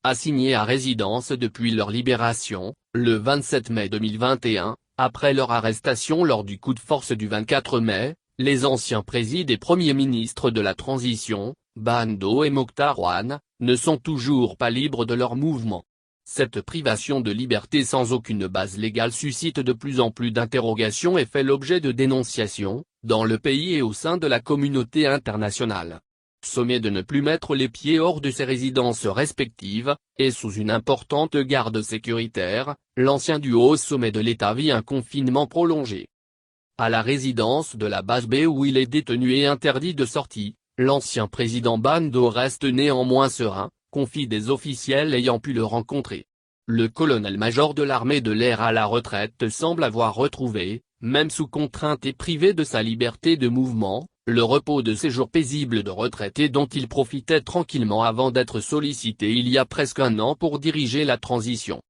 assignés à résidence depuis leur libération, le 27 mai 2021, après leur arrestation lors du coup de force du 24 mai, les anciens présidents et premiers ministres de la transition, Ban Do et Mokhtar Wane, ne sont toujours pas libres de leurs mouvements. Cette privation de liberté sans aucune base légale suscite de plus en plus d'interrogations et fait l'objet de dénonciations, dans le pays et au sein de la communauté internationale. Sommé de ne plus mettre les pieds hors de ses résidences respectives, et sous une importante garde sécuritaire, l'ancien du haut sommet de l'État vit un confinement prolongé. À la résidence de la base B où il est détenu et interdit de sortie, l'ancien président Ban Do reste néanmoins serein, confie des officiels ayant pu le rencontrer. Le colonel-major de l'armée de l'air à la retraite semble avoir retrouvé, même sous contrainte et privé de sa liberté de mouvement, le repos de ses jours paisibles de retraité dont il profitait tranquillement avant d'être sollicité il y a presque un an pour diriger la transition.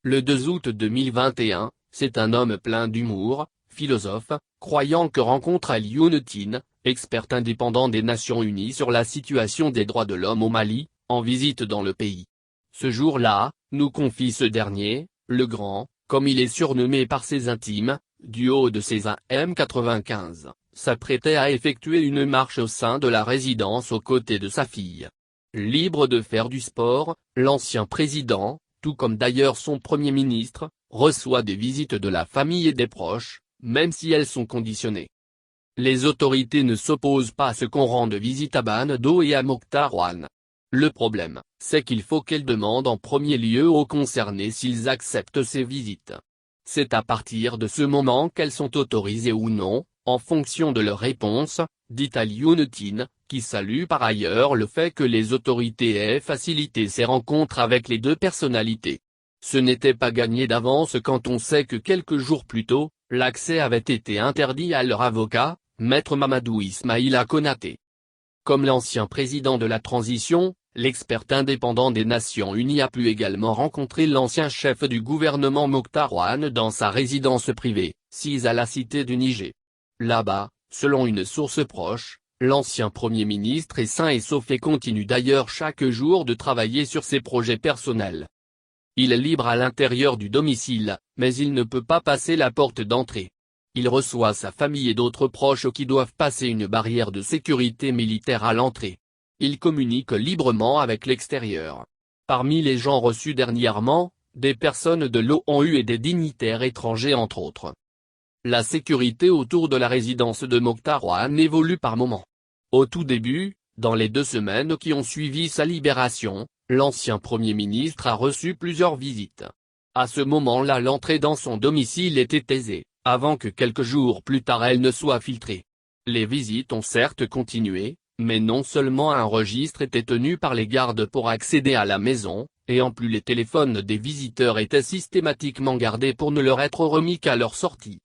Le 2 août 2021, c'est un homme plein d'humour, philosophe, croyant que rencontre à Yoon Tin, expert indépendant des Nations Unies sur la situation des droits de l'homme au Mali, en visite dans le pays. Ce jour-là, nous confie ce dernier, le grand, comme il est surnommé par ses intimes, du haut de ses M95, s'apprêtait à effectuer une marche au sein de la résidence aux côtés de sa fille. Libre de faire du sport, l'ancien président, tout comme d'ailleurs son premier ministre, reçoit des visites de la famille et des proches, même si elles sont conditionnées. Les autorités ne s'opposent pas à ce qu'on rende visite à Ban Do et à Mokhtar Wane. Le problème, c'est qu'il faut qu'elles demandent en premier lieu aux concernés s'ils acceptent ces visites. C'est à partir de ce moment qu'elles sont autorisées ou non, en fonction de leur réponse, dit Yoon Tin, qui salue par ailleurs le fait que les autorités aient facilité ces rencontres avec les deux personnalités. Ce n'était pas gagné d'avance quand on sait que quelques jours plus tôt, l'accès avait été interdit à leur avocat, Maître Mamadou Ismaïla Konaté. Comme l'ancien président de la transition, l'expert indépendant des Nations Unies a pu également rencontrer l'ancien chef du gouvernement Mokhtar Wane dans sa résidence privée, sise à la cité du Niger. Là-bas, selon une source proche, l'ancien Premier ministre est sain et sauf et continue d'ailleurs chaque jour de travailler sur ses projets personnels. Il est libre à l'intérieur du domicile, mais il ne peut pas passer la porte d'entrée. Il reçoit sa famille et d'autres proches qui doivent passer une barrière de sécurité militaire à l'entrée. Il communique librement avec l'extérieur. Parmi les gens reçus dernièrement, des personnes de l'ONU et des dignitaires étrangers entre autres. La sécurité autour de la résidence de Mokhtar Wane évolue par moments. Au tout début, dans les 2 semaines qui ont suivi sa libération, l'ancien Premier ministre a reçu plusieurs visites. À ce moment-là l'entrée dans son domicile était aisée, avant que quelques jours plus tard elle ne soit filtrée. Les visites ont certes continué, mais non seulement un registre était tenu par les gardes pour accéder à la maison, et en plus les téléphones des visiteurs étaient systématiquement gardés pour ne leur être remis qu'à leur sortie.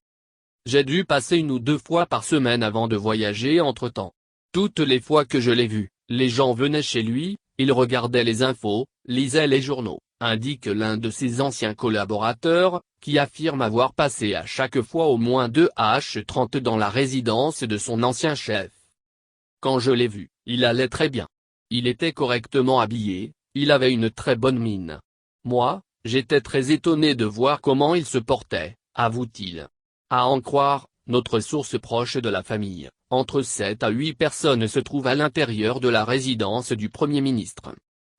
J'ai dû passer 1 ou 2 fois par semaine avant de voyager entre-temps. Toutes les fois que je l'ai vu, les gens venaient chez lui, ils regardaient les infos, lisaient les journaux, indique l'un de ses anciens collaborateurs, qui affirme avoir passé à chaque fois au moins 2h30 dans la résidence de son ancien chef. Quand je l'ai vu, il allait très bien. Il était correctement habillé, il avait une très bonne mine. Moi, j'étais très étonné de voir comment il se portait, avoue-t-il. À en croire, notre source proche de la famille, entre 7 à 8 personnes se trouvent à l'intérieur de la résidence du Premier ministre.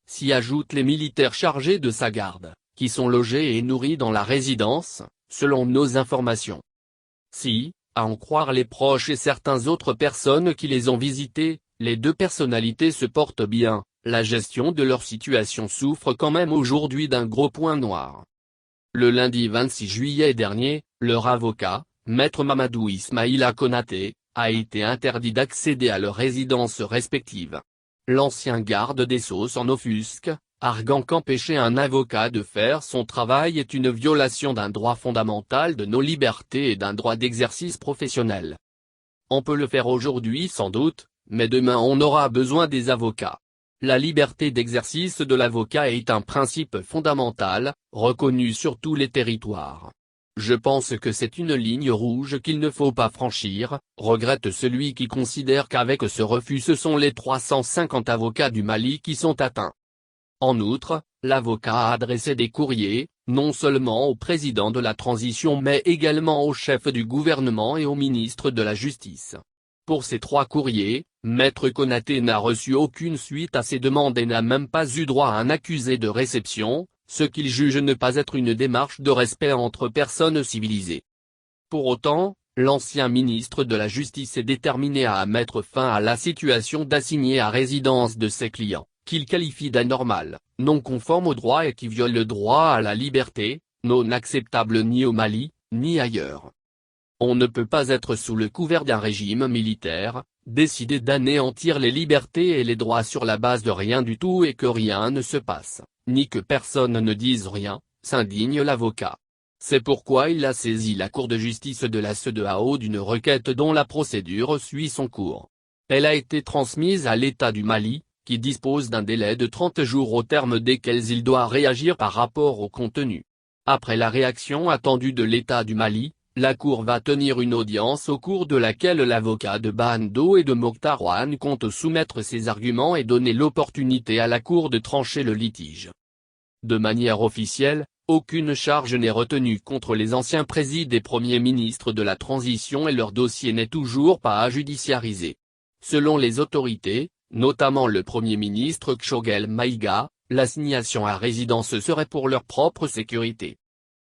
S'y ajoutent les militaires chargés de sa garde, qui sont logés et nourris dans la résidence, selon nos informations. Si, à en croire les proches et certaines autres personnes qui les ont visités, les 2 personnalités se portent bien, la gestion de leur situation souffre quand même aujourd'hui d'un gros point noir. Le lundi 26 juillet dernier, leur avocat, Maître Mamadou Ismaïla Konaté, a été interdit d'accéder à leurs résidences respectives. L'ancien garde des Sceaux s'en offusque, arguant qu'empêcher un avocat de faire son travail est une violation d'un droit fondamental de nos libertés et d'un droit d'exercice professionnel. On peut le faire aujourd'hui sans doute, mais demain on aura besoin des avocats. La liberté d'exercice de l'avocat est un principe fondamental, reconnu sur tous les territoires. Je pense que c'est une ligne rouge qu'il ne faut pas franchir, regrette celui qui considère qu'avec ce refus ce sont les 350 avocats du Mali qui sont atteints. En outre, l'avocat a adressé des courriers, non seulement au président de la transition mais également au chef du gouvernement et au ministre de la Justice. Pour ces 3 courriers, Maître Konaté n'a reçu aucune suite à ses demandes et n'a même pas eu droit à un accusé de réception, ce qu'il juge ne pas être une démarche de respect entre personnes civilisées. Pour autant, l'ancien ministre de la Justice est déterminé à mettre fin à la situation d'assigné à résidence de ses clients, qu'il qualifie d'anormale, non conforme au droit et qui viole le droit à la liberté, non acceptable ni au Mali, ni ailleurs. On ne peut pas être sous le couvert d'un régime militaire, décider d'anéantir les libertés et les droits sur la base de rien du tout et que rien ne se passe, ni que personne ne dise rien, s'indigne l'avocat. C'est pourquoi il a saisi la Cour de justice de la CEDEAO d'une requête dont la procédure suit son cours. Elle a été transmise à l'État du Mali, qui dispose d'un délai de 30 jours au terme desquels il doit réagir par rapport au contenu. Après la réaction attendue de l'État du Mali, la Cour va tenir une audience au cours de laquelle l'avocat de Bando et de Mokhtar Ouane compte soumettre ses arguments et donner l'opportunité à la Cour de trancher le litige. De manière officielle, aucune charge n'est retenue contre les anciens présidents et premiers ministres de la transition et leur dossier n'est toujours pas judiciarisé. Selon les autorités, notamment le Premier ministre Choguel Maïga, l'assignation à résidence serait pour leur propre sécurité.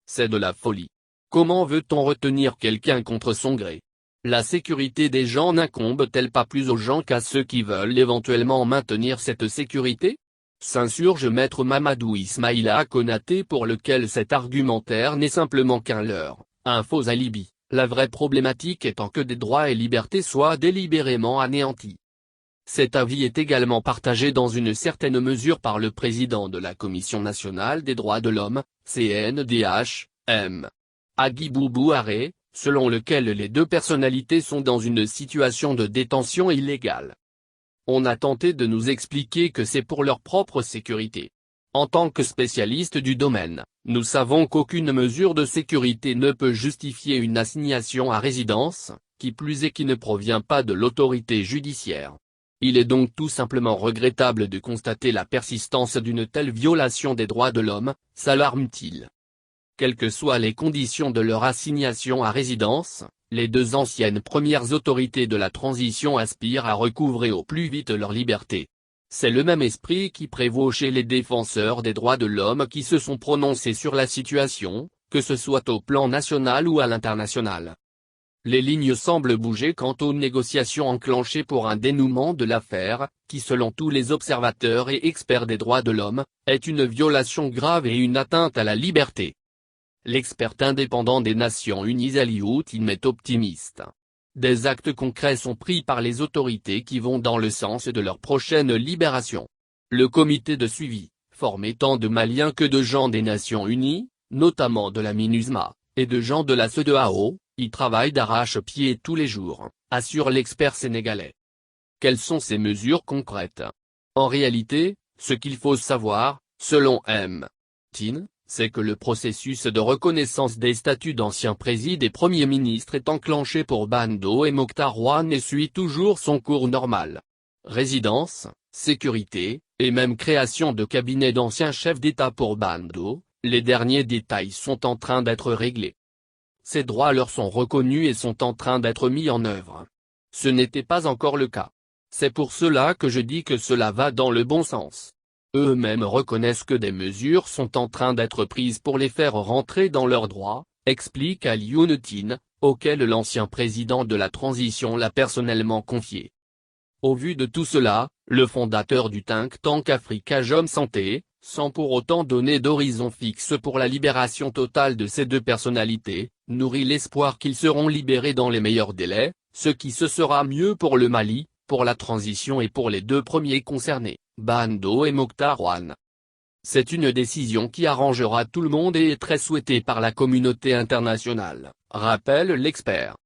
C'est de la folie. Comment veut-on retenir quelqu'un contre son gré? La sécurité des gens n'incombe-t-elle pas plus aux gens qu'à ceux qui veulent éventuellement maintenir cette sécurité? S'insurge Maître Mamadou Ismaïla Konaté pour lequel cet argumentaire n'est simplement qu'un leurre, un faux alibi, la vraie problématique étant que des droits et libertés soient délibérément anéantis. Cet avis est également partagé dans une certaine mesure par le président de la Commission nationale des droits de l'homme, CNDH, M. Agibou Bouharé, selon lequel les 2 personnalités sont dans une situation de détention illégale. On a tenté de nous expliquer que c'est pour leur propre sécurité. En tant que spécialiste du domaine, nous savons qu'aucune mesure de sécurité ne peut justifier une assignation à résidence, qui plus est qui ne provient pas de l'autorité judiciaire. Il est donc tout simplement regrettable de constater la persistance d'une telle violation des droits de l'homme, s'alarme-t-il. Quelles que soient les conditions de leur assignation à résidence, les 2 anciennes premières autorités de la transition aspirent à recouvrer au plus vite leur liberté. C'est le même esprit qui prévaut chez les défenseurs des droits de l'homme qui se sont prononcés sur la situation, que ce soit au plan national ou à l'international. Les lignes semblent bouger quant aux négociations enclenchées pour un dénouement de l'affaire, qui selon tous les observateurs et experts des droits de l'homme, est une violation grave et une atteinte à la liberté. L'expert indépendant des Nations Unies Alioune est optimiste. Des actes concrets sont pris par les autorités qui vont dans le sens de leur prochaine libération. Le comité de suivi, formé tant de Maliens que de gens des Nations Unies, notamment de la MINUSMA, et de gens de la CEDEAO, y travaille d'arrache-pied tous les jours, assure l'expert sénégalais. Quelles sont ces mesures concrètes? En réalité, ce qu'il faut savoir, selon M. Tine, c'est que le processus de reconnaissance des statuts d'anciens présidents et premiers ministres est enclenché pour Bando et Mokhtar Ouane et suit toujours son cours normal. Résidence, sécurité, et même création de cabinets d'anciens chefs d'État pour Bando, les derniers détails sont en train d'être réglés. Ces droits leur sont reconnus et sont en train d'être mis en œuvre. Ce n'était pas encore le cas. C'est pour cela que je dis que cela va dans le bon sens. Eux-mêmes reconnaissent que des mesures sont en train d'être prises pour les faire rentrer dans leurs droits, explique Alioune Tine, auquel l'ancien président de la transition l'a personnellement confié. Au vu de tout cela, le fondateur du think tank Africa Jom Santé, sans pour autant donner d'horizon fixe pour la libération totale de ces 2 personnalités, nourrit l'espoir qu'ils seront libérés dans les meilleurs délais, ce qui se sera mieux pour le Mali, pour la transition et pour les 2 premiers concernés, Bando et Mokhtar Ouane. C'est une décision qui arrangera tout le monde et est très souhaitée par la communauté internationale, rappelle l'expert.